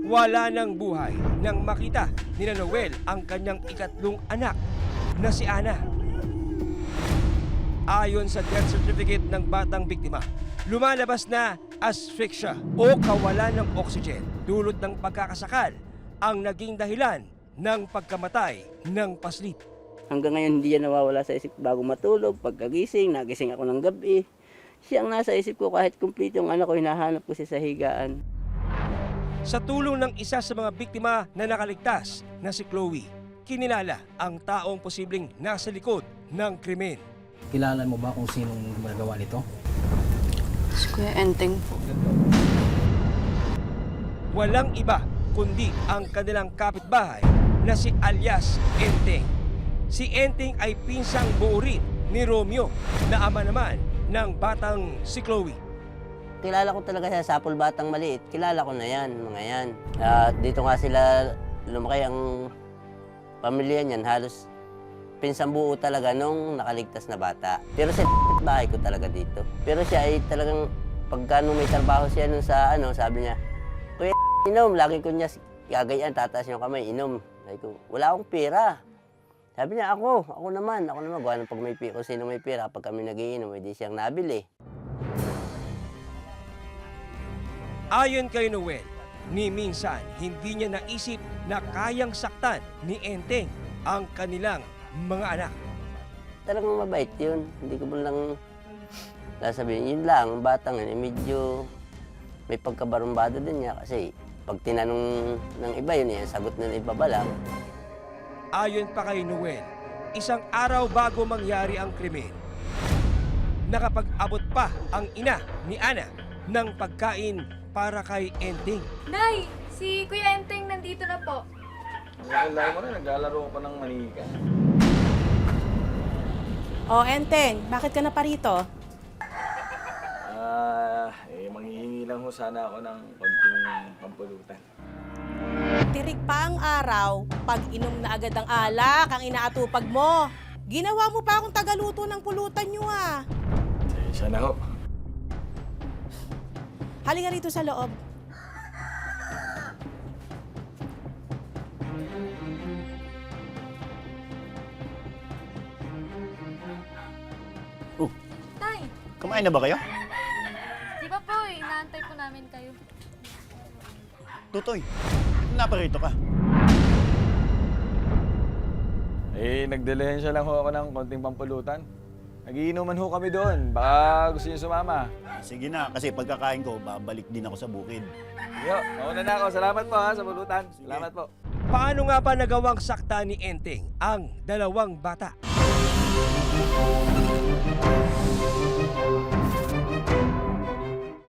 Wala ng buhay nang makita ni Noel ang kanyang ikatlong anak na si Ana. Ayon sa death certificate ng batang biktima, lumalabas na asphyxia o kawalan ng oxygen dulot ng pagkakasakal ang naging dahilan ng pagkamatay ng paslit. Hanggang ngayon hindi yan nawawala sa isip bago matulog, pagkagising, nagising ako ng gabi. Siya ang nasa isip ko kahit kumpleto yung anak ko, hinahanap ko siya sa higaan. Sa tulong ng isa sa mga biktima na nakaligtas na si Chloe, kinilala ang taong posibleng nasa likod ng krimen. Kilala mo ba kung sinong gumagawa nito? Si Kuya Enteng po. Walang iba kundi ang kanilang kapitbahay na si alias Enteng. Si Enteng ay pinsang buo rin ni Romeo na ama naman ng batang si Chloe. Kilala ko talaga siya sa Sapul Batang Maliit. Kilala ko na yan, mga yan. At dito nga sila lumaki ang pamilya niyan. Halos pinsang buo talaga nung nakaligtas na bata. Pero sa bahay ko talaga dito. Pero siya ay talagang pagka nung may trabaho siya nun sa sabi niya, Kuya, inom. Lagi ko niya gagayaan, tataas yung kamay, inom. Sabi ko, wala akong pera. Sabi niya, ako naman. Gawa ng pag may pera, kung sino may pera, pag kami nagiinom, hindi siyang nabili. Ayon kay Noel, ni minsan hindi niya naisip na kayang saktan ni Enteng ang kanilang mga anak. Talagang mabait yun. Hindi ko lang sasabihin. Yun lang, ang batang yun, medyo may pagkabarumbado din niya kasi pag tinanong ng iba yun, sagot ng iba ba lang. Ayon pa kay Noel, isang araw bago mangyari ang krimen, nakapag-abot pa ang ina ni Ana ng pagkain para kay Enteng. Nay, si Kuya Enteng nandito na po. Nakilala mo rin, naglalaro ko ng manika. Oh, Enteng, bakit ka na pa rito? Manghihingi lang ho sana ako ng konting pampulutan. Tirik pa ang araw, pag inom na agad ang alak, ang inaatupag mo. Ginawa mo pa akong tagaluto ng pulutan nyo ah. Siya na ho. Halika rito sa loob. Tay, Kumain na ba kayo? di ba po inaantay po namin kayo? Tutoy, naparito ka. Nagdalensya lang ho ako ng konting pampulutan. Nagiinuman ho kami doon. Baka gusto niyo sumama. Sige na, kasi pagkakain ko, babalik din ako sa bukid. Yo, mauna na ako. Salamat po ha sa pulutan. Salamat po. Paano nga ba nagawang sakta ni Enteng ang dalawang bata?